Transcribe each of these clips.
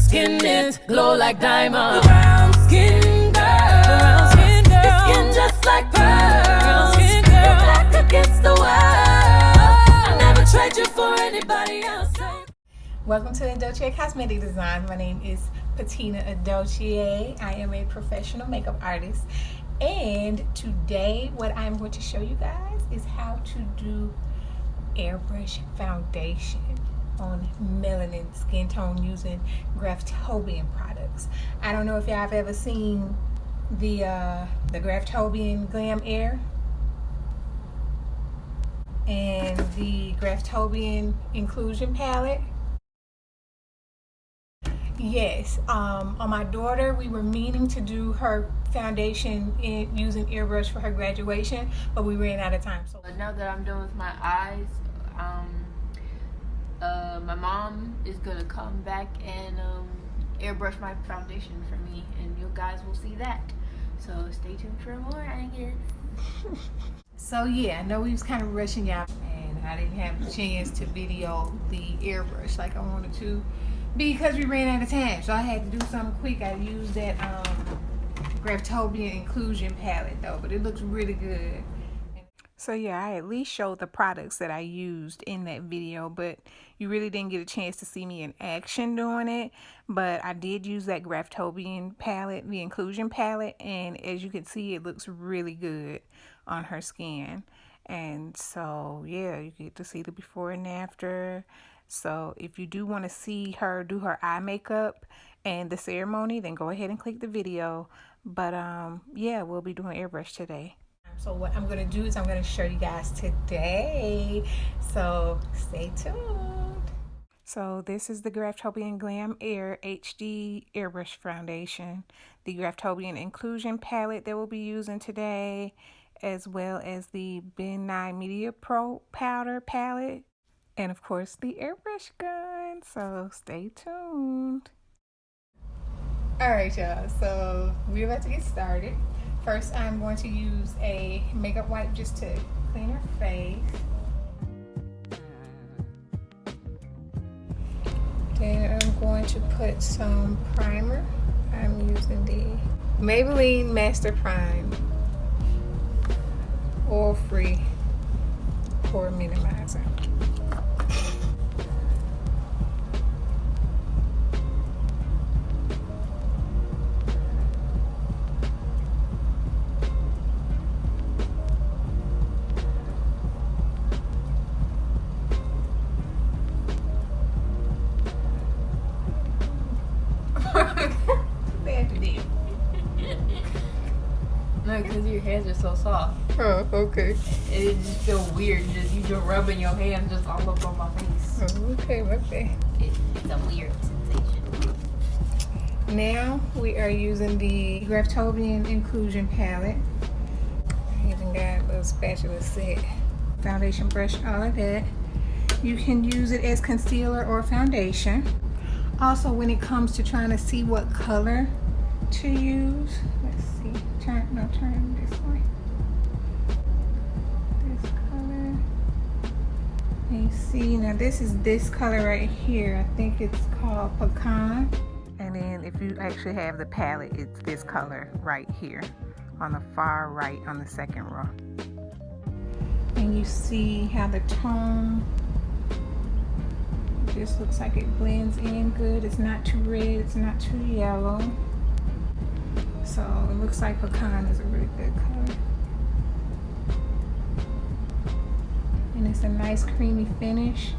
skin is glow like diamonds. Brown skin girl, brown skin girl. Your skin just like pearls. Skin girl. You're black against the world. I never trade you for anybody else. Welcome to EDOCHIEMUA Cosmetic Design. My name is Patina EDOCHIEMUA. I am a professional makeup artist. And today what I'm going to show you guys is how to do airbrush foundation on melanin skin tone using Graftobian products. I don't know if y'all have ever seen the Graftobian Glam Air and the Graftobian Inclusion Palette. Yes, on my daughter, we were meaning to do her foundation using airbrush for her graduation, but we ran out of time. So now that I'm done with my eyes, my mom is gonna come back and airbrush my foundation for me, and you guys will see that. So stay tuned for more, I guess. So yeah, I know we was kind of rushing y'all, and I didn't have the chance to video the airbrush like I wanted to, because we ran out of time. So I had to do something quick. I used that Graftobian Inclusion palette though, but it looks really good. So yeah, I at least showed the products that I used in that video, but you really didn't get a chance to see me in action doing it. But I did use that Graftobian palette, the Inclusion palette, and as you can see, it looks really good on her skin. And so yeah, you get to see the before and after. So if you do want to see her do her eye makeup and the ceremony, then go ahead and click the video. But yeah, we'll be doing airbrush today. So what I'm going to do is I'm going to show you guys today. So stay tuned. So this is the Graftobian Glam Air HD Airbrush Foundation. The Graftobian Inclusion Palette that we'll be using today, as well as the Ben Nye Media Pro Powder Palette. And of course the airbrush gun. So stay tuned. Alright y'all, so we're about to get started. First I'm going to use a makeup wipe just to clean her face. Then I'm going to put some primer. I'm using the Maybelline Master Prime Oil-Free Pore Minimizer. No, because your hands are so soft. Oh, okay. It just feels weird. You just rubbing your hands just all up on my face. Oh, okay, okay. It's a weird sensation. Now we are using the Graftobian Inclusion Palette. I even got a little spatula set. Foundation brush, all of that. You can use it as concealer or foundation. Also, when it comes to trying to see what color to use, let's see, turn this way. This color. And you see, now this is this color right here. I think it's called Pecan. And then if you actually have the palette, it's this color right here on the far right on the second row. And you see how the tone just looks like it blends in good. It's not too red, it's not too yellow. So it looks like Pecan is a really good color. And it's a nice creamy finish.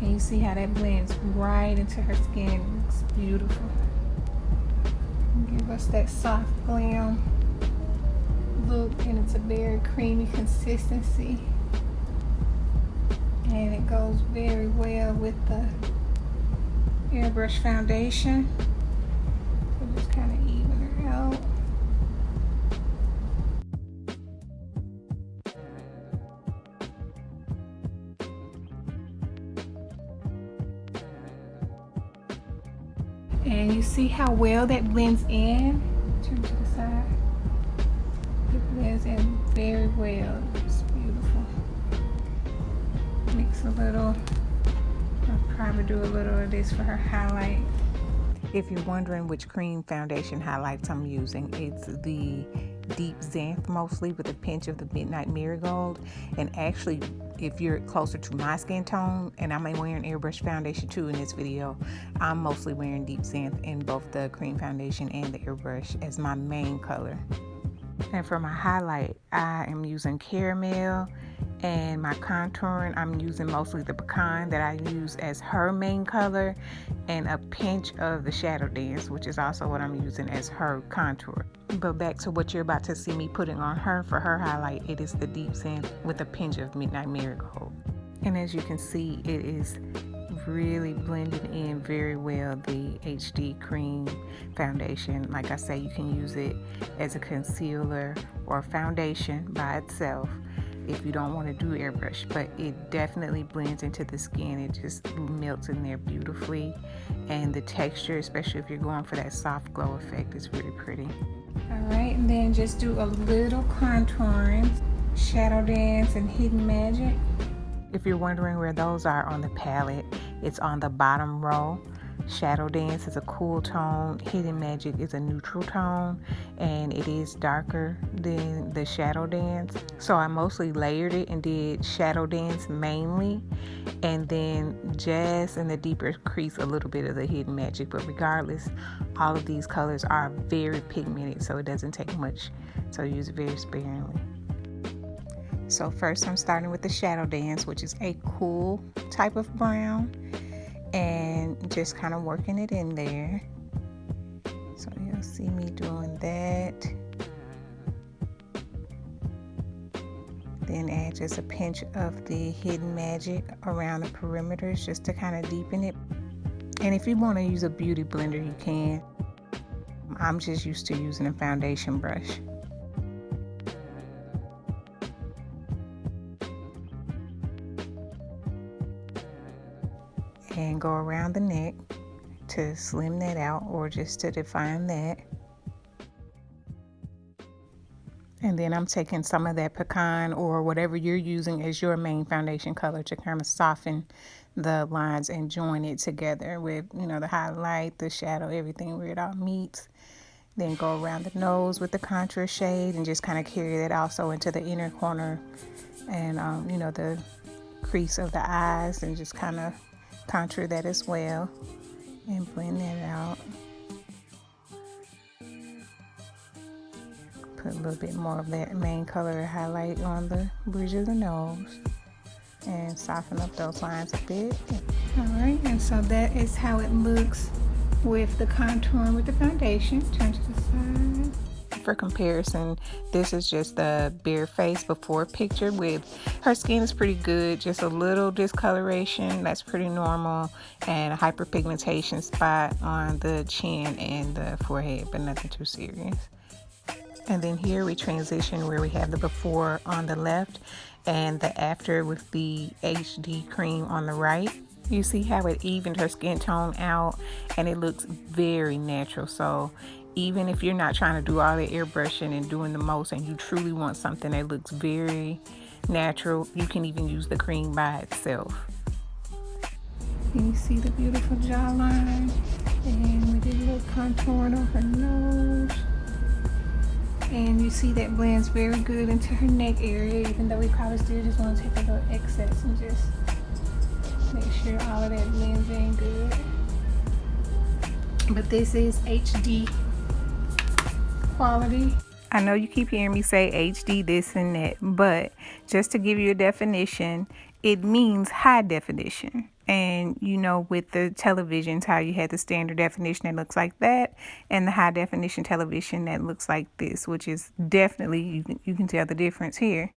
And you see how that blends right into her skin. It looks beautiful. Give us that soft glam look, and it's a very creamy consistency. And it goes very well with the airbrush foundation. So just kind of even her out. And you see how well that blends in? Turn to the side. It blends in very well. It's beautiful. Mix a little. I'll probably do a little of this for her highlight. If you're wondering which cream foundation highlights I'm using, it's the Deep Xanthe mostly with a pinch of the Midnight Marigold. And actually, if you're closer to my skin tone, and I'm wearing Airbrush foundation too in this video, I'm mostly wearing Deep Xanthe in both the cream foundation and the Airbrush as my main color. And for my highlight, I am using Caramel, and my contouring, I'm using mostly the Pecan that I use as her main color, and a pinch of the Shadow Dance, which is also what I'm using as her contour. But back to what you're about to see me putting on her for her highlight, it is the Deep Xanthe with a pinch of Midnight Marigold. And as you can see, it is really blended in very well, the HD cream foundation. Like I say, you can use it as a concealer or foundation by itself if you don't want to do airbrush, but it definitely blends into the skin. It just melts in there beautifully, and the texture, especially if you're going for that soft glow effect, is really pretty. All right, and then just do a little contouring, Shadow Dance and Hidden Magic. If you're wondering where those are on the palette, it's on the bottom row. Shadow Dance is a cool tone, Hidden Magic is a neutral tone, and it is darker than the Shadow Dance. So I mostly layered it and did Shadow Dance mainly, and then just in the deeper crease a little bit of the Hidden Magic. But regardless, all of these colors are very pigmented, so it doesn't take much, so use it very sparingly. So first I'm starting with the Shadow Dance, which is a cool type of brown, and just kind of working it in there. So you'll see me doing that. Then add just a pinch of the Hidden Magic around the perimeters just to kind of deepen it. And if you want to use a beauty blender, you can. I'm just used to using a foundation brush. And go around the neck to slim that out or just to define that. And then I'm taking some of that Pecan or whatever you're using as your main foundation color to kind of soften the lines and join it together with, you know, the highlight, the shadow, everything where it all meets. Then go around the nose with the contour shade and just kind of carry that also into the inner corner and, you know, the crease of the eyes, and just kind of contour that as well and blend that out. Put a little bit more of that main color highlight on the bridge of the nose and soften up those lines a bit. Alright, and so that is how it looks with the contouring with the foundation. Turn to the side. For comparison, this is just the bare face before picture. With her skin is pretty good, just a little discoloration, that's pretty normal, and a hyperpigmentation spot on the chin and the forehead, but nothing too serious. And then here we transition where we have the before on the left and the after with the HD cream on the right. You see how it evened her skin tone out, and it looks very natural. So even if you're not trying to do all the airbrushing and doing the most, and you truly want something that looks very natural, you can even use the cream by itself. You see the beautiful jawline, and we did a little contouring on her nose. And you see that blends very good into her neck area, even though we probably still just want to take a little excess and just make sure all of that blends in good. But this is HD quality. I know you keep hearing me say HD this and that, but just to give you a definition, it means high definition. And you know, with the televisions, how you had the standard definition that looks like that, and the high definition television that looks like this, which is definitely, you can tell the difference here.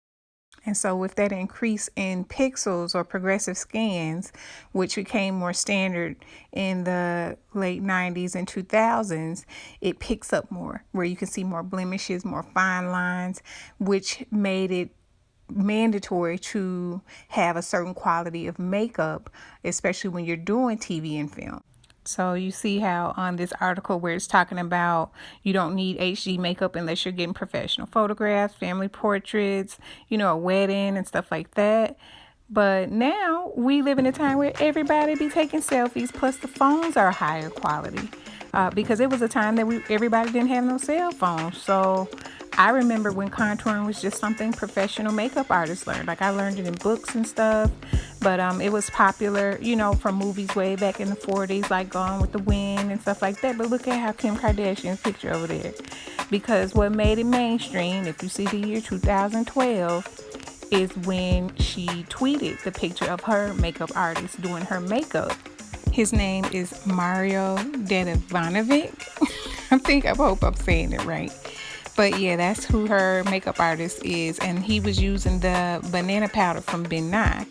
And so with that increase in pixels or progressive scans, which became more standard in the late 90s and 2000s, it picks up more, where you can see more blemishes, more fine lines, which made it mandatory to have a certain quality of makeup, especially when you're doing TV and film. So you see how on this article where it's talking about you don't need HD makeup unless you're getting professional photographs, family portraits, you know, a wedding and stuff like that. But now we live in a time where everybody be taking selfies, plus the phones are higher quality. because it was a time that everybody didn't have no cell phones. So I remember when contouring was just something professional makeup artists learned. Like I learned it in books and stuff, but it was popular, you know, from movies way back in the 40s, like Gone with the Wind and stuff like that. But look at how Kim Kardashian's picture over there, because what made it mainstream, if you see the year 2012, is when she tweeted the picture of her makeup artist doing her makeup. His name is Mario Dedivanovic. I hope I'm saying it right. But yeah, that's who her makeup artist is. And he was using the banana powder from Ben Nye.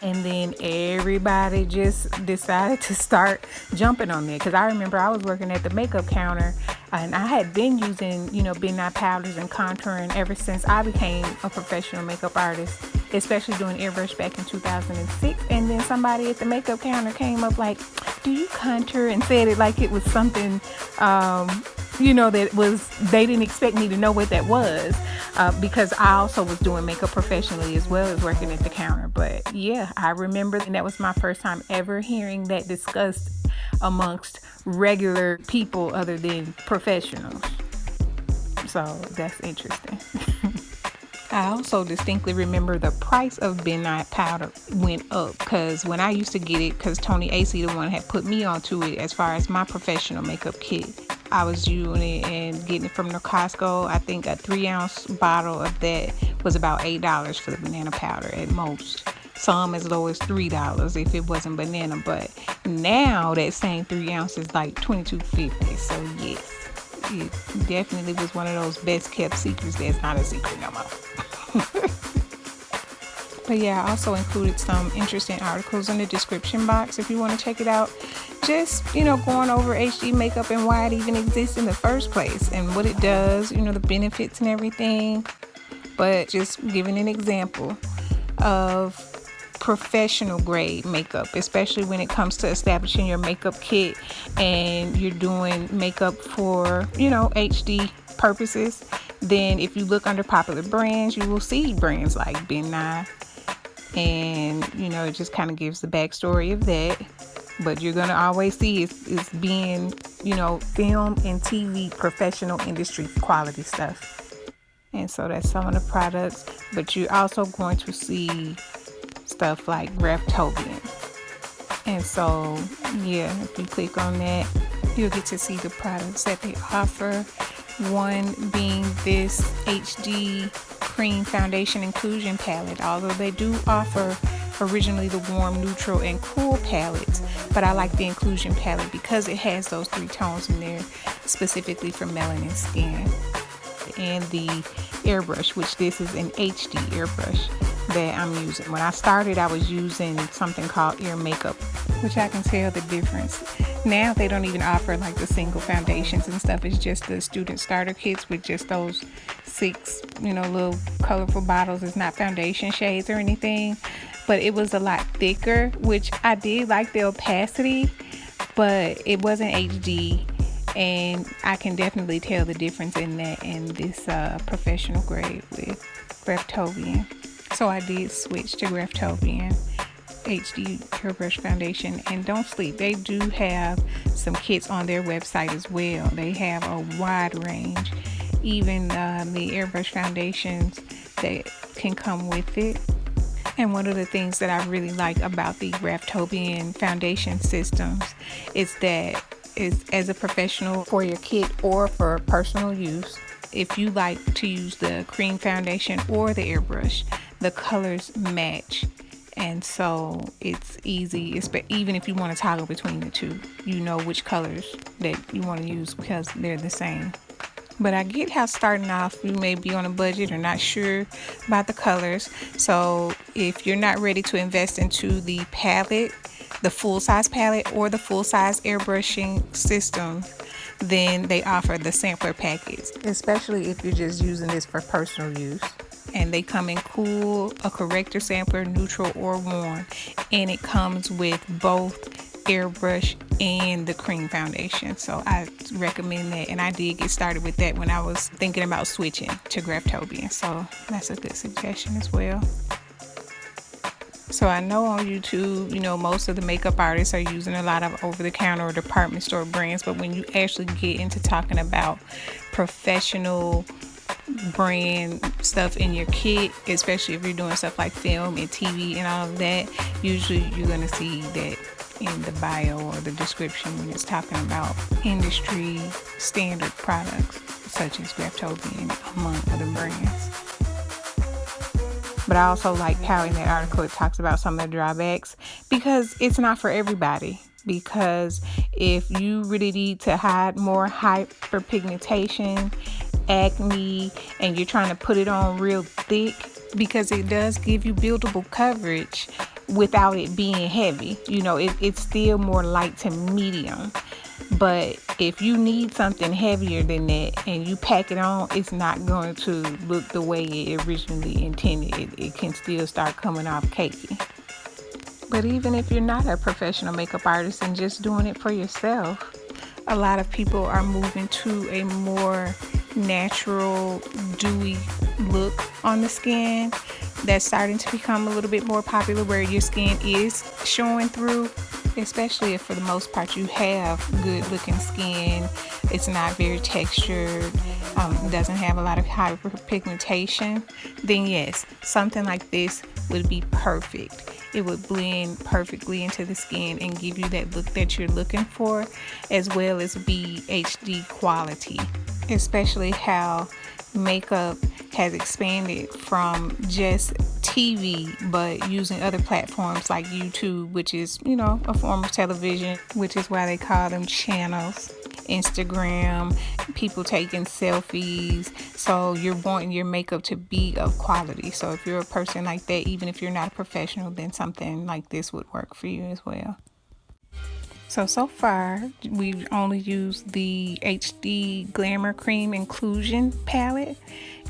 And then everybody just decided to start jumping on there. Because I remember I was working at the makeup counter, and I had been using, you know, Ben Nye powders and contouring ever since I became a professional makeup artist, especially doing airbrush back in 2006. And then somebody at the makeup counter came up like, do you contour? And said it like it was something, you know, they didn't expect me to know what that was, because I also was doing makeup professionally as well as working at the counter. But yeah, I remember, and that was my first time ever hearing that discussed amongst regular people other than professionals. So that's interesting. I also distinctly remember the price of Ben Nye powder went up, because when I used to get it, because Tony AC, the one had put me onto it as far as my professional makeup kit, I was using it and getting it from the Costco. I think a 3-ounce bottle of that was about $8 for the banana powder at most. Some as low as $3 if it wasn't banana. But now that same 3 ounces is like $22.50. So yes, it definitely was one of those best kept secrets that's not a secret no more. But yeah, I also included some interesting articles in the description box if you want to check it out. Just, you know, going over HD makeup and why it even exists in the first place and what it does, you know, the benefits and everything. But just giving an example of professional grade makeup, especially when it comes to establishing your makeup kit and you're doing makeup for, you know, HD purposes. Then if you look under popular brands, you will see brands like Ben Nye, and you know, it just kind of gives the backstory of that. But you're gonna always see it's being, you know, film and TV professional industry quality stuff. And so that's some of the products. But you're also going to see stuff like Graftobian. And so yeah, if you click on that, you'll get to see the products that they offer. One being this HD Cream Foundation Inclusion Palette. Although they do offer originally the warm, neutral, and cool palettes, but I like the Inclusion Palette because it has those 3 tones in there specifically for melanin skin. And the airbrush, which this is an HD airbrush that I'm using. When I started, I was using something called Air Makeup, which I can tell the difference. Now they don't even offer like the single foundations and stuff. It's just the student starter kits with just those 6, you know, little colorful bottles. It's not foundation shades or anything, but it was a lot thicker, which I did like the opacity, but it wasn't HD. And I can definitely tell the difference in that and this professional grade with Graftobian. So I did switch to Graftobian HD Airbrush Foundation. And don't sleep, they do have some kits on their website as well. They have a wide range, even the airbrush foundations that can come with it. And one of the things that I really like about the Graftobian foundation systems is that as a professional for your kit or for personal use, if you like to use the cream foundation or the airbrush, the colors match. And so it's easy, even if you want to toggle between the two, you know which colors that you want to use because they're the same. But I get how starting off you may be on a budget or not sure about the colors. So if you're not ready to invest into the palette, the full-size palette or the full-size airbrushing system, then they offer the sampler packets, especially if you're just using this for personal use. And they come in cool, a corrector sampler, neutral or warm, and it comes with both airbrush and the cream foundation. So I recommend that, and I did get started with that when I was thinking about switching to Graftobian, so that's a good suggestion as well. So I know on YouTube, you know, most of the makeup artists are using a lot of over-the-counter or department store brands, but when you actually get into talking about professional brand stuff in your kit, especially if you're doing stuff like film and TV and all of that, usually you're going to see that in the bio or the description when it's talking about industry standard products such as Graftobian, among other brands. But I also like how in that article it talks about some of the drawbacks, because it's not for everybody. Because if you really need to hide more hyperpigmentation, acne, and you're trying to put it on real thick, because it does give you buildable coverage without it being heavy. You know, it's still more light to medium. But if you need something heavier than that and you pack it on, it's not going to look the way it originally intended. It can still start coming off cakey. But even if you're not a professional makeup artist and just doing it for yourself, a lot of people are moving to a more natural, dewy look on the skin. That's starting to become a little bit more popular, where your skin is showing through, especially if for the most part you have good looking skin. It's not very textured, doesn't have a lot of hyperpigmentation. Then yes, something like this would be perfect. It would blend perfectly into the skin and give you that look that you're looking for, as well as be HD quality. Especially how makeup has expanded from just TV, but using other platforms like YouTube, which is, you know, a form of television, which is why they call them channels. Instagram, people taking selfies. So you're wanting your makeup to be of quality. So if you're a person like that, even if you're not a professional, then something like this would work for you as well. So far, we've only used the HD Glamour Cream Inclusion palette,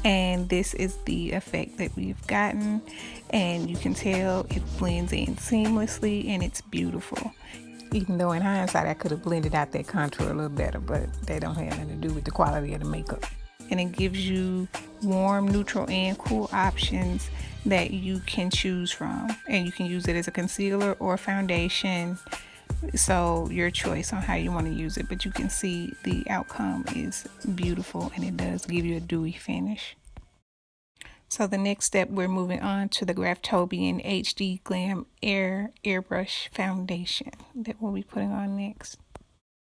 and this is the effect that we've gotten, and you can tell it blends in seamlessly and it's beautiful. Even though in hindsight I could have blended out that contour a little better, but that don't have nothing to do with the quality of the makeup. And it gives you warm, neutral, and cool options that you can choose from, and you can use it as a concealer or foundation. So your choice on how you want to use it, but you can see the outcome is beautiful, and it does give you a dewy finish. So the next step, we're moving on to the Graftobian HD Glam Airbrush Foundation that we'll be putting on next.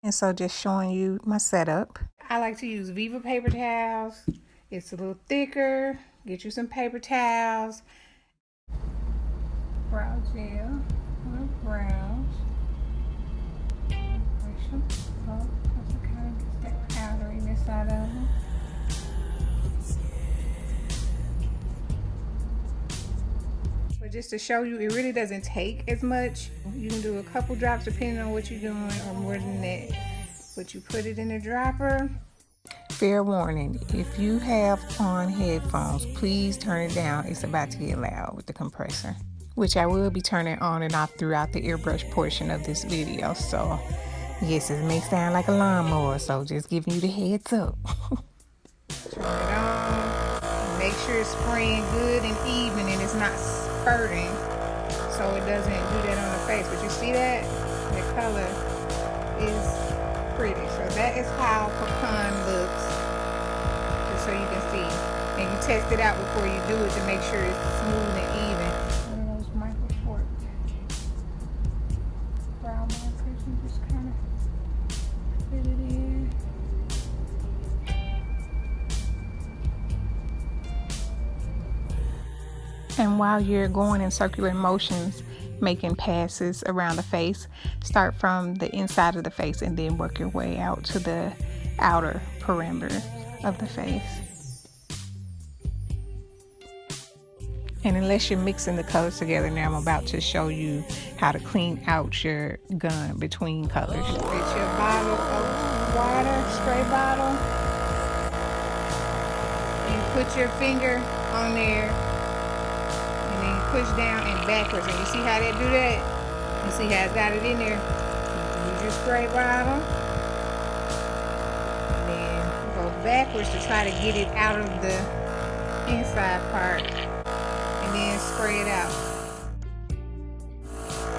And so just showing you my setup. I like to use Viva paper towels. It's a little thicker. Get you some paper towels. Brow gel, little brows. Oh, just to kind of get that powderiness out of them. But just to show you, it really doesn't take as much. You can do a couple drops depending on what you're doing, or more than that. But you put it in a dropper. Fair warning, if you have on headphones, please turn it down. It's about to get loud with the compressor, which I will be turning on and off throughout the airbrush portion of this video. So yes, it may sound like a lawnmower, so just giving you the heads up. Turn it on. Make sure it's spraying good and even and it's not spurting, so it doesn't do that on the face. But you see that? The color is pretty. So that is how Pecan looks, just so you can see. And you test it out before you do it to make sure it's smooth and even. One of those micro short brow markers and just kind of fit it in. And while you're going in circular motions, making passes around the face, start from the inside of the face and then work your way out to the outer perimeter of the face. And unless you're mixing the colors together, now I'm about to show you how to clean out your gun between colors. Get your bottle of water, spray bottle. You put your finger on there, and then you push down and backwards. And you see how they do that? You see how it's got it in there? You use your spray bottle. And then go backwards to try to get it out of the inside part. And then spray it out.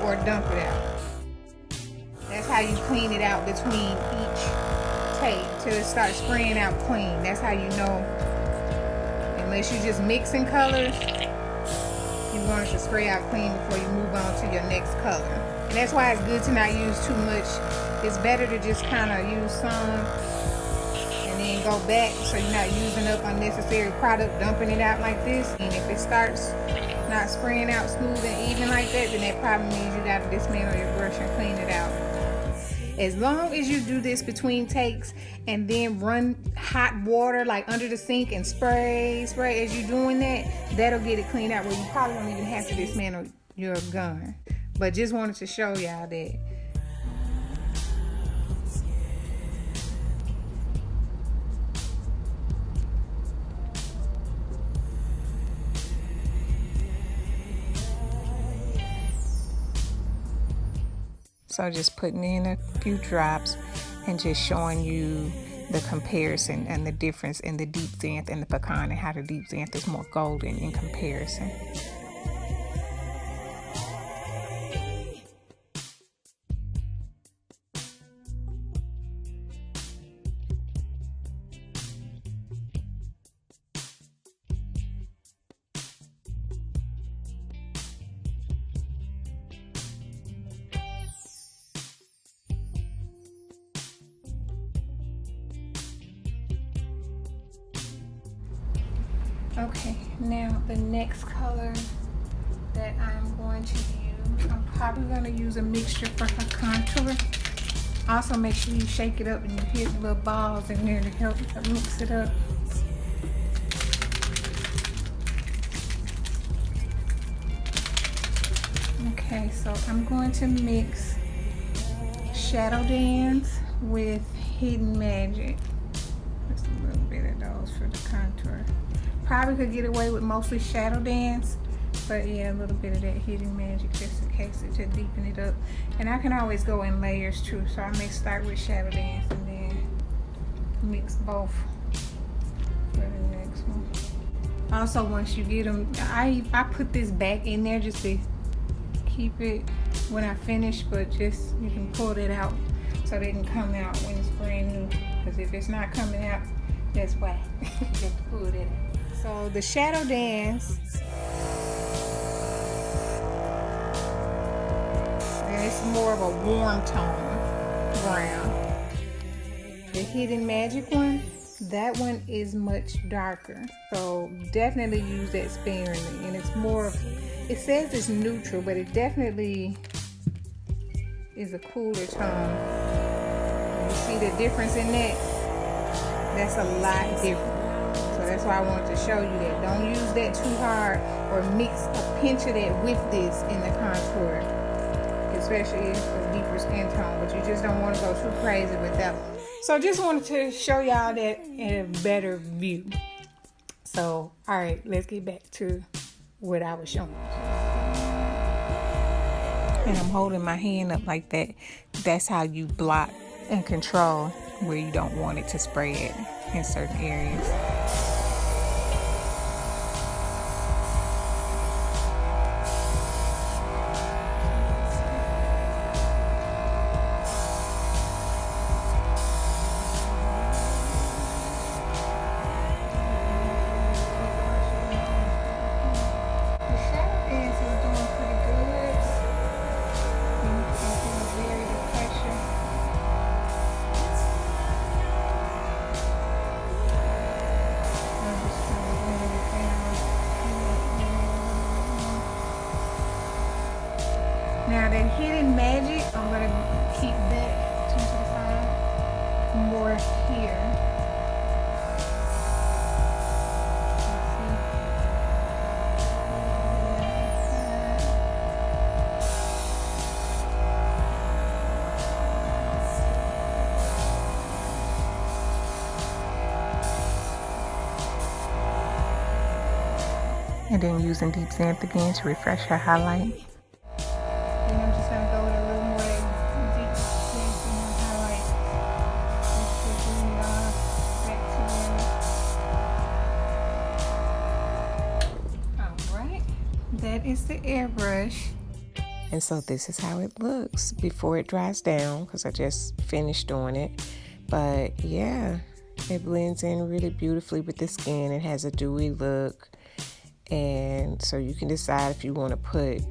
or dump it out. That's how you clean it out between each take till it starts spraying out clean. That's how you know. Unless you're just mixing colors, you want it to spray out clean before you move on to your next color. And that's why it's good to not use too much. It's better to just kind of use some and then go back so you're not using up unnecessary product, dumping it out like this. And if it starts not spraying out smooth and even like that, then that probably means you got to dismantle your brush and clean it out. As long as you do this between takes and then run hot water like under the sink and spray as you're doing that, that'll get it cleaned out where you probably don't even have to dismantle your gun. But just wanted to show y'all that. So just putting in a few drops and just showing you the comparison and the difference in the deep Xanthe and the Pecan, and how the deep Xanthe is more golden in comparison. Okay, now the next color that I'm going to use, I'm probably going to use a mixture for her contour. Also make sure you shake it up and you hit the little balls in there to help mix it up. Okay, so I'm going to mix Shadow Dance with Hidden Magic. Just a little bit of those for the contour. Probably could get away with mostly Shadow Dance, but yeah, a little bit of that Hidden Magic just in case to deepen it up. And I can always go in layers too, so I may start with Shadow Dance and then mix both for the next one. Also, once you get them, I put this back in there just to keep it when I finish, but just you can pull it out so they can come out when it's brand new. Because if it's not coming out, that's why you have to pull it out. So the Shadow Dance, and it's more of a warm tone brown. The Hidden Magic one, that one is much darker. So definitely use that sparingly. And it's more, it says it's neutral, but it definitely is a cooler tone. You see the difference in that? That's a lot different. So that's why I wanted to show you that. Don't use that too hard or mix a pinch of that with this in the contour, especially for deeper skin tone, but you just don't want to go too crazy with that one. So I just wanted to show y'all that in a better view. So, all right, let's get back to what I was showing you. And I'm holding my hand up like that. That's how you block and control where you don't want it to spray it in certain areas. Now that Hidden Magic, I'm going to keep that to the side more here. And then using Deep Xanthe again to refresh her highlight. And I'm just going to go with a little more Deep Xanthe in my highlight. Just to bring it all back together. Alright, that is the airbrush. And so this is how it looks before it dries down, because I just finished doing it. But yeah, it blends in really beautifully with the skin. It has a dewy look. And so you can decide if you want to put,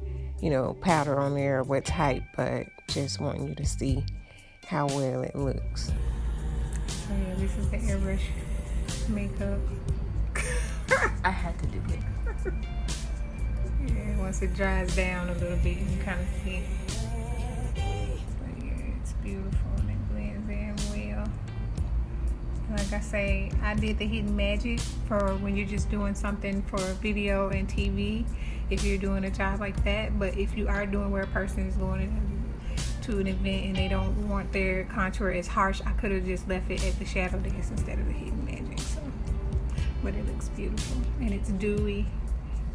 you know, powder on there or what type, but just wanting you to see how well it looks. So yeah, this is the Airbrush makeup. I had to do it. Yeah, once it dries down a little bit, you can kind of see. But yeah, it's beautiful and it blends in well. And like I say, I did the hidden magic for when you're just doing something for video and TV, if you're doing a job like that. But if you are doing where a person is going to an event and they don't want their contour as harsh, I could have just left it at the shadow dance instead of the hidden magic. So, but it looks beautiful and it's dewy,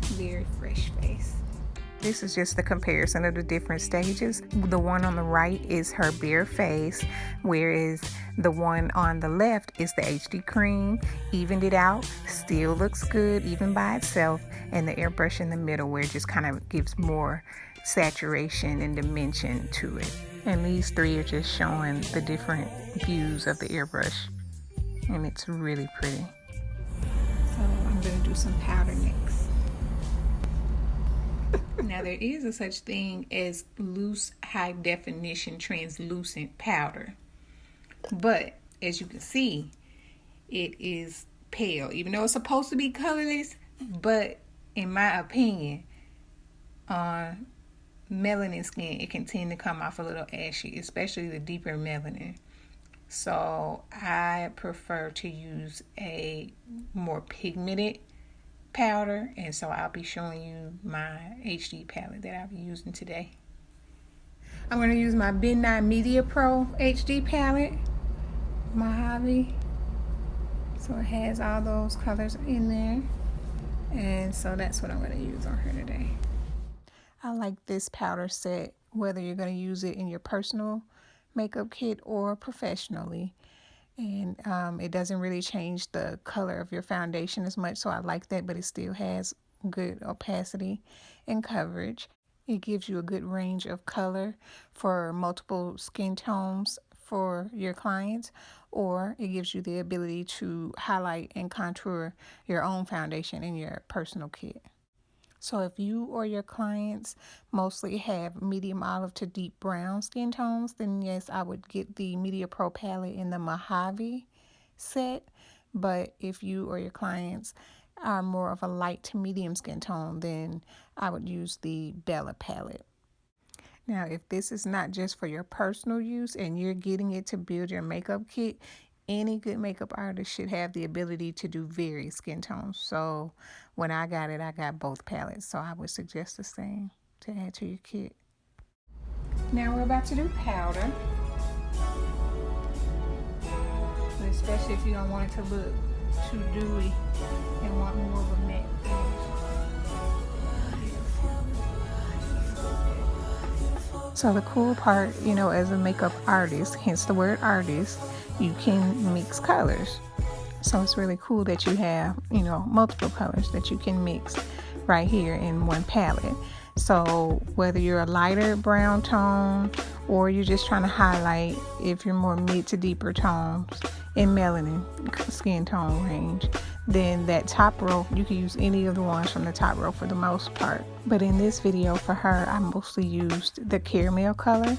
very fresh face. This is just the comparison of the different stages. The one on the right is her bare face, whereas the one on the left is the HD cream. Evened it out, still looks good even by itself, and the airbrush in the middle where it just kind of gives more saturation and dimension to it. And these three are just showing the different views of the airbrush, and it's really pretty. So I'm gonna do some powder next. Now there is a such thing as loose high definition translucent powder, but as you can see, it is pale, even though it's supposed to be colorless. But in my opinion, on melanin skin, it can tend to come off a little ashy, especially the deeper melanin. So I prefer to use a more pigmented powder, and so I'll be showing you my HD palette that I'll be using today. I'm going to use my Midnight Media Pro HD palette, Mojave. So it has all those colors in there, and so that's what I'm going to use on her today. I like this powder set, whether you're going to use it in your personal makeup kit or professionally. And it doesn't really change the color of your foundation as much, so I like that, but it still has good opacity and coverage. It gives you a good range of color for multiple skin tones for your clients, or it gives you the ability to highlight and contour your own foundation in your personal kit. So if you or your clients mostly have medium olive to deep brown skin tones, then yes, I would get the Media Pro palette in the Mojave set. But if you or your clients are more of a light to medium skin tone, then I would use the Bella palette. Now, if this is not just for your personal use and you're getting it to build your makeup kit, any good makeup artist should have the ability to do various skin tones. So when I got it, I got both palettes. So I would suggest the same to add to your kit. Now we're about to do powder. Especially if you don't want it to look too dewy and want more of a matte finish. So the cool part, you know, as a makeup artist, hence the word artist, you can mix colors. So it's really cool that you have, you know, multiple colors that you can mix right here in one palette. So whether you're a lighter brown tone or you're just trying to highlight, if you're more mid to deeper tones in melanin skin tone range, then that top row, you can use any of the ones from the top row for the most part. But in this video for her, I mostly used the caramel color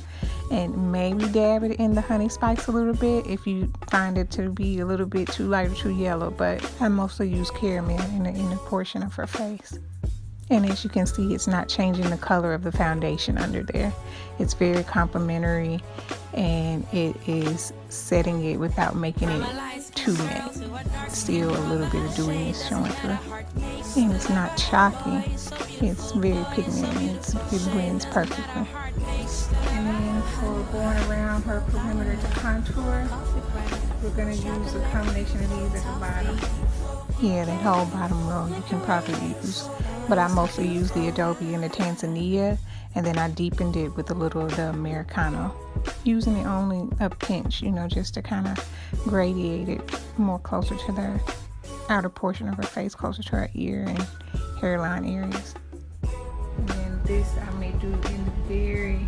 and maybe dab it in the honey spice a little bit if you find it to be a little bit too light or too yellow. But I mostly use caramel in the inner portion of her face. And as you can see, it's not changing the color of the foundation under there. It's very complementary, and it is setting it without making it too matte. Still a little bit of dewiness showing through. And it's not chalky. It's very pigmented. It blends perfectly. And then for going around her perimeter to contour, we're going to use a combination of these at the bottom. Yeah, that whole bottom row you can probably use. But I mostly use the Adobe and the Tanzania, and then I deepened it with a little of the Americano. Using it only a pinch, you know, just to kind of gradiate it more closer to the outer portion of her face, closer to her ear and hairline areas. And then this I may do in the very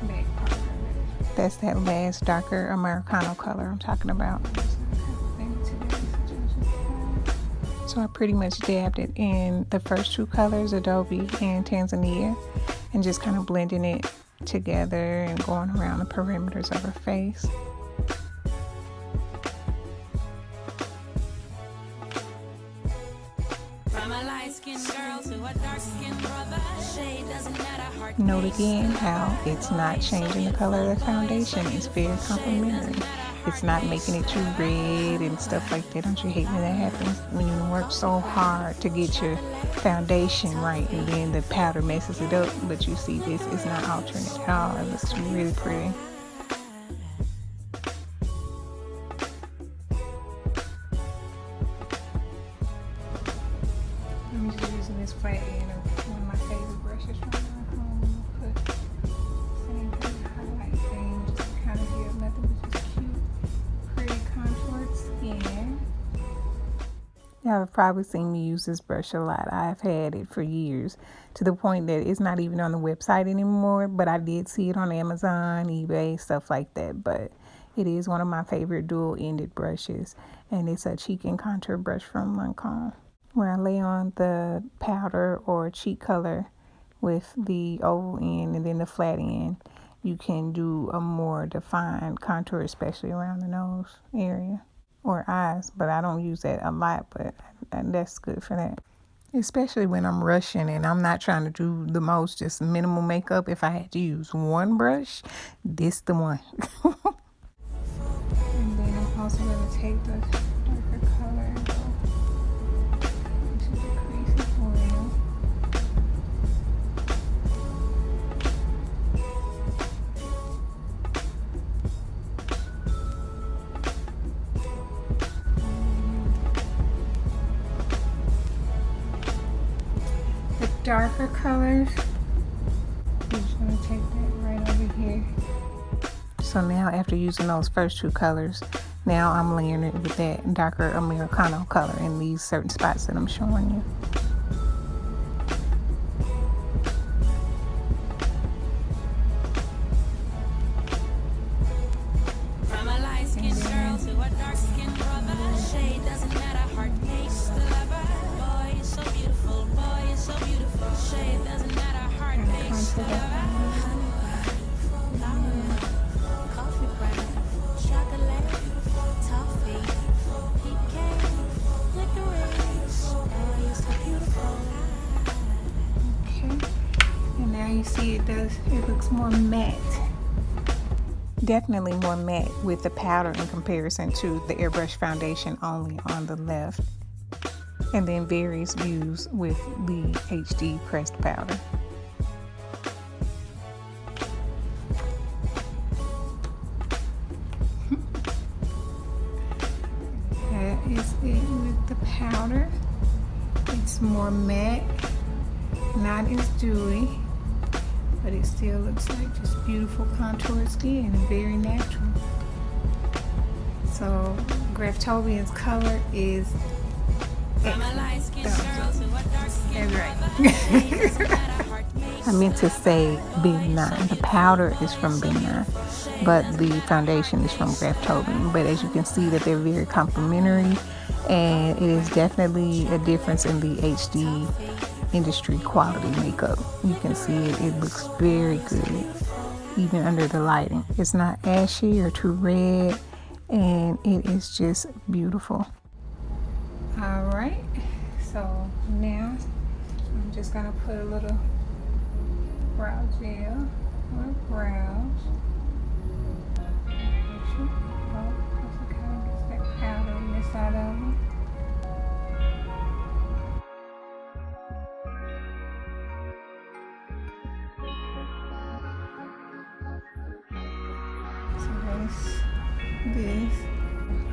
back part of it. That's that last darker Americano color I'm talking about. So I pretty much dabbed it in the first two colors, Adobe and Tanzania, and just kind of blending it together and going around the perimeters of her face. Note again how it's not changing the color of the foundation. It's very complementary. It's not making it too red and stuff like that. Don't you hate when that happens? When you work so hard to get your foundation right and then the powder messes it up. But you see, this is not altering it at all. It looks really pretty. I'm just using this flat end of one of my favorite brushes from home. Put same thing, highlight thing, just to kind of give nothing but just cute, pretty contoured skin. Y'all have probably seen me use this brush a lot. I've had it for years, to the point that it's not even on the website anymore, but I did see it on Amazon, eBay, stuff like that. But it is one of my favorite dual-ended brushes, and it's a cheek and contour brush from Lancome. When I lay on the powder or cheek color with the oval end and then the flat end, you can do a more defined contour, especially around the nose area or eyes. But I don't use that a lot, but that's good for that. Especially when I'm rushing and I'm not trying to do the most, just minimal makeup. If I had to use one brush, this the one. And then I'm also going to take the darker color and go into the crease as well. The darker colors, I'm just going to take that right over here. So now after using those first two colors, now I'm layering it with that darker Americano color in these certain spots that I'm showing you. From a light-skinned girl to a dark-skinned brother, shade doesn't matter, heart makes the lover. Boy, you're so beautiful, boy, you're so beautiful. Shade doesn't matter, heart makes the lover. Coffee brown, chocolate, toffee, pecan, licorice. Boy, you're so beautiful. Okay, and now you see it looks more matte. Definitely more matte with the powder in comparison to the airbrush foundation only on the left. And then various views with the HD pressed powder. That is it with the powder. It's more matte, not as dewy, but it still looks like just beautiful contoured skin and very natural. So Graftobian's color is excellent. That's right. I meant to say Big 9. The powder is from Big 9, but the foundation is from Graftobian. But as you can see that they're very complementary, and it is definitely a difference in the HD industry quality makeup. You can see it looks very good even under the lighting. It's not ashy or too red, and it is just beautiful. Alright, so now I'm just gonna put a little brow gel on the brows. Just kind of gets that powder on this side of them. This,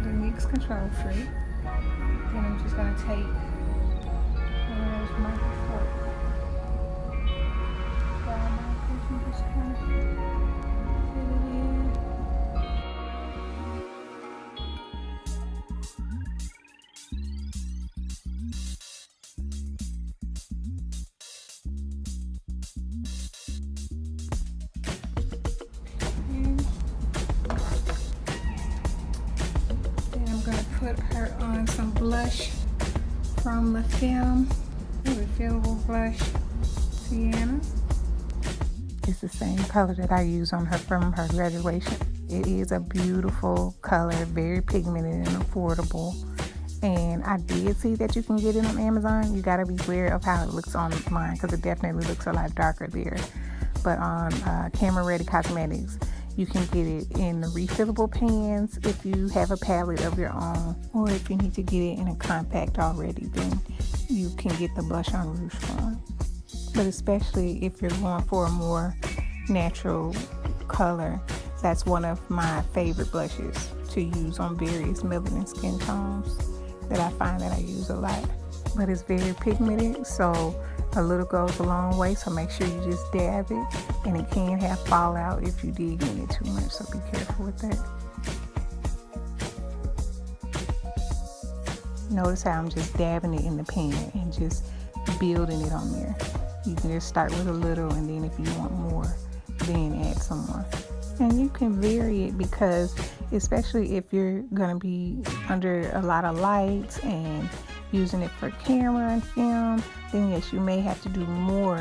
the NYX Control Freak. Then I'm just going to take one of those micro fork brow markers and just kind of fit it in. put her on some blush from the Femme, refillable blush, Sienna. It's the same color that I use on her from her graduation. It is a beautiful color, very pigmented and affordable. And I did see that you can get it on Amazon. You gotta be aware of how it looks online because it definitely looks a lot darker there. But on Camera Ready Cosmetics, you can get it in the refillable pans if you have a palette of your own, or if you need to get it in a compact already, then you can get the blush on Rouge form. But especially if you're going for a more natural color, that's one of my favorite blushes to use on various melanin skin tones that I find that I use a lot. But it's very pigmented, so a little goes a long way, so make sure you just dab it, and it can have fallout if you dig in it too much, so be careful with that. Notice how I'm just dabbing it in the pan and just building it on there. You can just start with a little, and then if you want more, then add some more. And you can vary it because, especially if you're gonna be under a lot of lights and using it for camera and film, then yes, you may have to do more,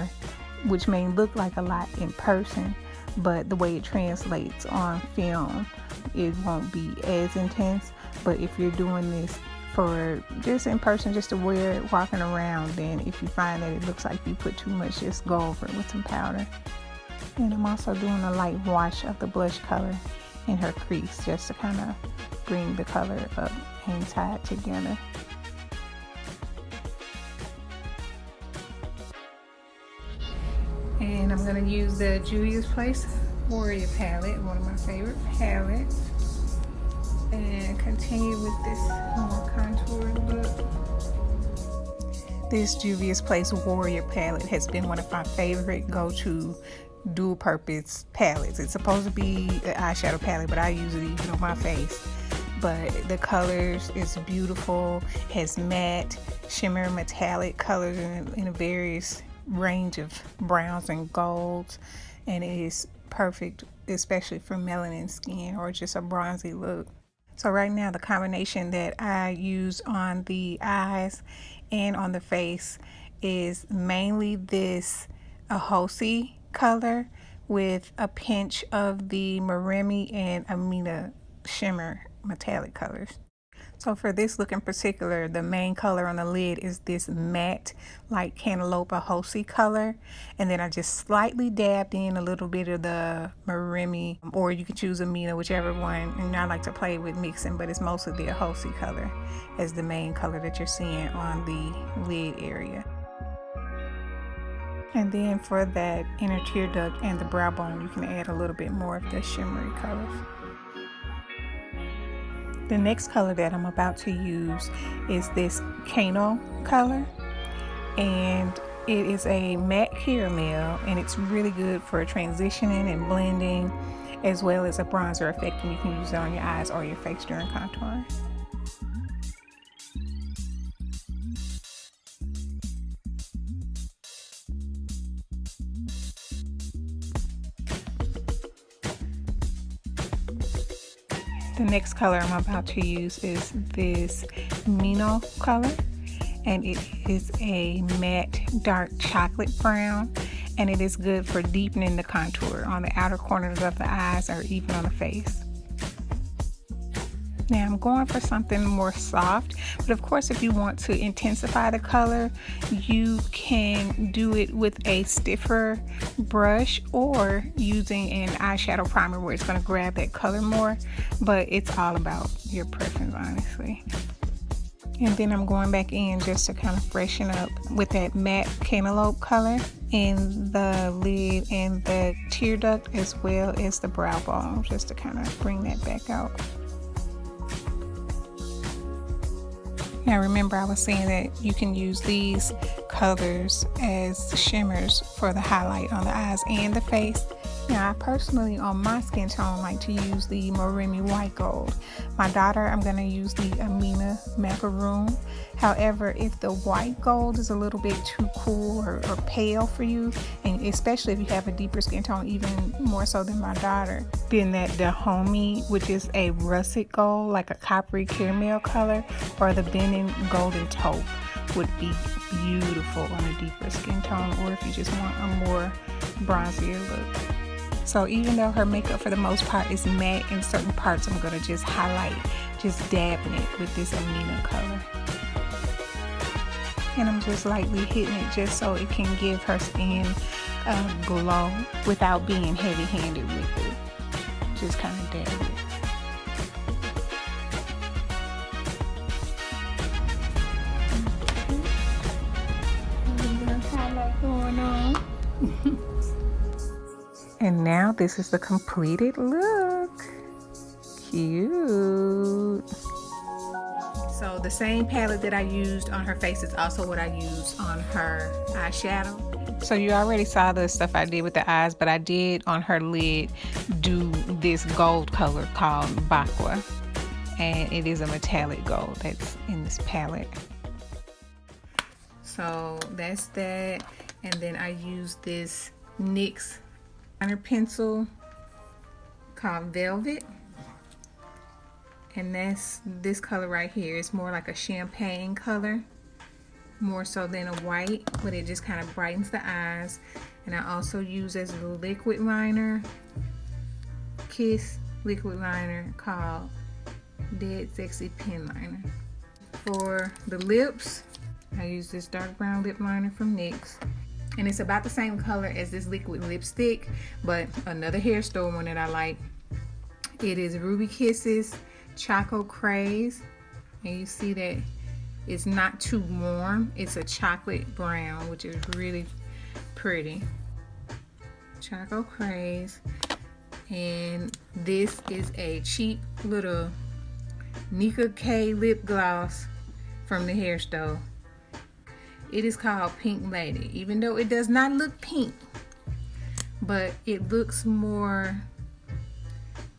which may look like a lot in person, but the way it translates on film, it won't be as intense. But if you're doing this for just in person, just to wear it walking around, then if you find that it looks like you put too much, just go over it with some powder. And I'm also doing a light wash of the blush color in her crease, just to kind of bring the color up and tie it together. And I'm going to use the Juvia's Place Warrior palette, one of my favorite palettes, and continue with this more contoured look. This Juvia's Place Warrior palette has been one of my favorite go-to dual purpose palettes. It's supposed to be an eyeshadow palette, but I use it even on my face. But the colors is beautiful, has matte, shimmer, metallic colors in a various range of browns and golds, and it is perfect, especially for melanin skin or just a bronzy look. So right now the combination that I use on the eyes and on the face is mainly this Ahosi color with a pinch of the Maremi and Amina shimmer metallic colors. So for this look in particular, the main color on the lid is this matte light cantaloupe Ahosi color, and then I just slightly dabbed in a little bit of the Maremi, or you can choose Amina, whichever one. And I like to play with mixing, but it's mostly the Ahosi color as the main color that you're seeing on the lid area. And then for that inner tear duct and the brow bone, you can add a little bit more of the shimmery colors. The next color that I'm about to use is this Kano color, and it is a matte caramel, and it's really good for transitioning and blending, as well as a bronzer effect, and you can use it on your eyes or your face during contouring. The next color I'm about to use is this Mino color, and it is a matte dark chocolate brown, and it is good for deepening the contour on the outer corners of the eyes or even on the face. Now I'm going for something more soft, but of course if you want to intensify the color, you can do it with a stiffer brush or using an eyeshadow primer where it's going to grab that color more, but it's all about your preference, honestly. And then I'm going back in just to kind of freshen up with that matte cantaloupe color in the lid and the tear duct, as well as the brow bone, just to kind of bring that back out. Now remember, I was saying that you can use these colors as shimmers for the highlight on the eyes and the face, Now, I personally, on my skin tone, like to use the Moremi White Gold. My daughter, I'm going to use the Amina Macaroon. However, if the white gold is a little bit too cool or pale for you, and especially if you have a deeper skin tone, even more so than my daughter, then that Dahomey, which is a russet gold, like a coppery caramel color, or the Benin Golden Taupe would be beautiful on a deeper skin tone, or if you just want a more bronzier look. So even though her makeup for the most part is matte, in certain parts I'm going to just highlight, just dabbing it with this Amina color. And I'm just lightly hitting it just so it can give her skin a glow without being heavy-handed with it. Just kind of dab it. Highlight going on. And now this is the completed look. Cute. So the same palette that I used on her face is also what I used on her eyeshadow. So you already saw the stuff I did with the eyes, but I did on her lid do this gold color called Bakwa. And it is a metallic gold that's in this palette. So that's that. And then I used this NYX Eye Pencil called Velvet. And that's this color right here. It's more like a champagne color, more so than a white, but it just kind of brightens the eyes. And I also use as a liquid liner, Kiss liquid liner called Dead Sexy Pen Liner. For the lips, I use this dark brown lip liner from NYX. And it's about the same color as this liquid lipstick, but another hair store one that I like. It is Ruby Kisses Choco Craze, and you see that it's not too warm. It's a chocolate brown, which is really pretty. Choco Craze. And this is a cheap little Nika K lip gloss from the hair store. It is called Pink Lady, even though it does not look pink, but it looks more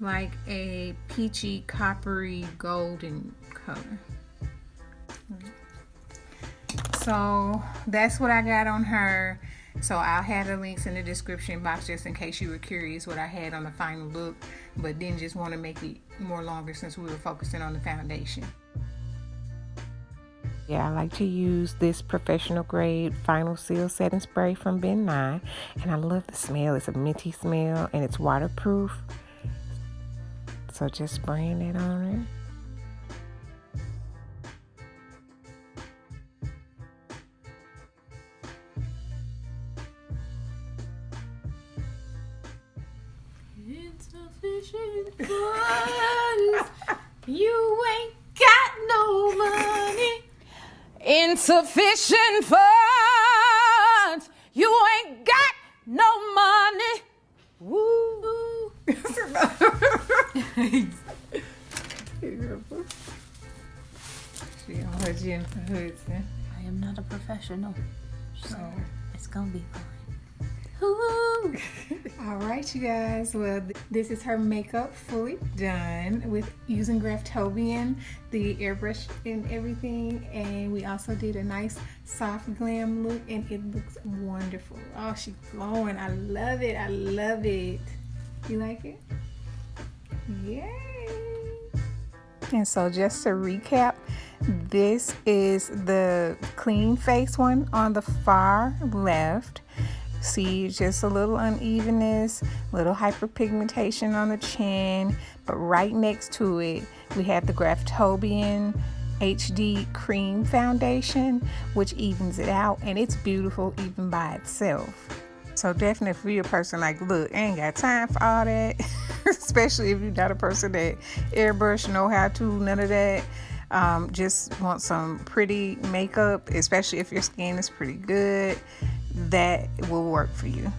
like a peachy, coppery, golden color. So that's what I got on her. So I'll have the links in the description box just in case you were curious what I had on the final look, but didn't just want to make it more longer since we were focusing on the foundation. Yeah, I like to use this professional grade Final Seal setting spray from Ben Nye, and I love the smell. It's a minty smell and it's waterproof. So just spraying that on her. Insufficient funds. You ain't got no money. Insufficient funds. You ain't got no money. Woo. She on her Jennifer Hudson. I am not a professional, so it's gonna be fine. All right, you guys. Well, this is her makeup fully done with using Graftobian, the airbrush and everything. And we also did a nice soft glam look, and it looks wonderful. Oh, she's glowing. I love it. I love it. You like it? Yay! And so just to recap, this is the clean face one on the far left. See, just a little unevenness, little hyperpigmentation on the chin, but right next to it we have the Graftobian HD Cream Foundation, which evens it out, and it's beautiful even by itself. So definitely if you're a person like, look, I ain't got time for all that, especially if you're not a person that airbrush, know how to, none of that. Just want some pretty makeup, especially if your skin is pretty good, that will work for you.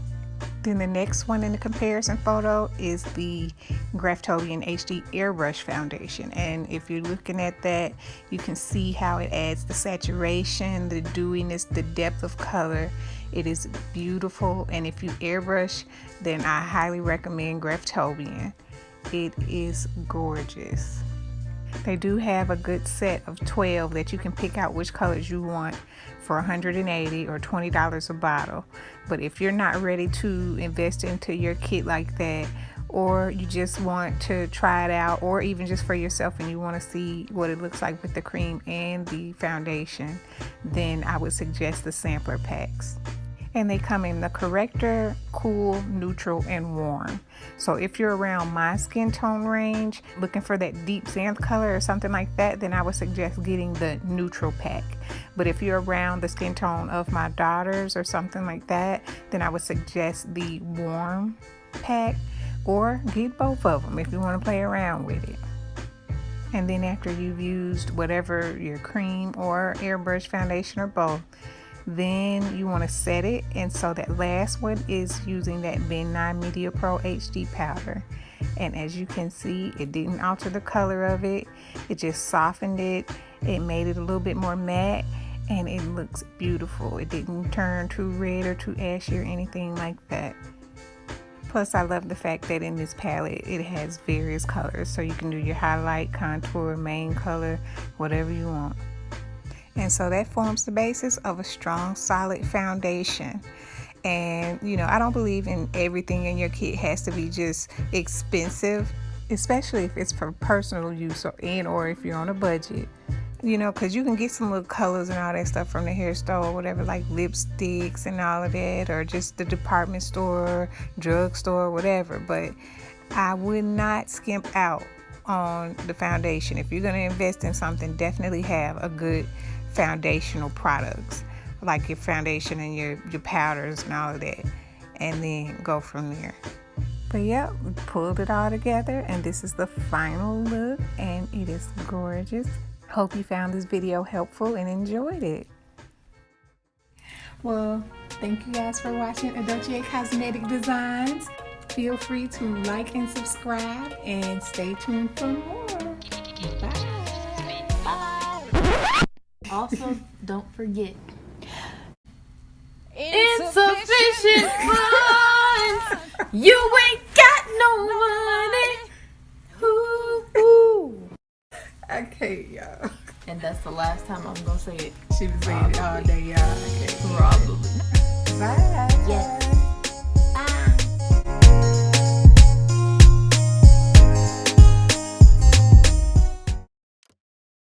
Then the next one in the comparison photo is the Graftobian HD Airbrush foundation. And if you're looking at that, you can see how it adds the saturation, the dewiness, the depth of color. It is beautiful. And if you airbrush, then I highly recommend Graftobian. It is gorgeous. They do have a good set of 12 that you can pick out which colors you want for $180 or $20 a bottle. But if you're not ready to invest into your kit like that, or you just want to try it out, or even just for yourself and you want to see what it looks like with the cream and the foundation, then I would suggest the sampler packs. And they come in the corrector, cool, neutral, and warm. So if you're around my skin tone range, looking for that deep Xanthe color or something like that, then I would suggest getting the neutral pack. But if you're around the skin tone of my daughters or something like that, then I would suggest the warm pack, or get both of them if you want to play around with it. And then after you've used whatever, your cream or airbrush foundation or both, then you want to set it. And so that last one is using that Ben 9 Media Pro HD powder. And as you can see, it didn't alter the color of it. It just softened it. It made it a little bit more matte, and it looks beautiful. It didn't turn too red or too ashy or anything like that. Plus, I love the fact that in this palette, it has various colors. So you can do your highlight, contour, main color, whatever you want. And so that forms the basis of a strong, solid foundation. And, you know, I don't believe in everything in your kit has to be just expensive, especially if it's for personal use or if you're on a budget. You know, because you can get some little colors and all that stuff from the hair store or whatever, like lipsticks and all of that, or just the department store, drugstore, whatever. But I would not skimp out on the foundation. If you're going to invest in something, definitely have a good foundational products, like your foundation and your powders and all of that, and then go from there. But yeah, we pulled it all together, and this is the final look, and it is gorgeous. Hope you found this video helpful and enjoyed it. Well, thank you guys for watching Edochie Cosmetic Designs. Feel free to like and subscribe, and stay tuned for more. Bye. Also, don't forget, Insufficient funds. You ain't got no money. Ooh. Okay, y'all. and that's the last time I'm gonna say it. She was saying it all day, y'all. Okay. Probably. Bye. Yes.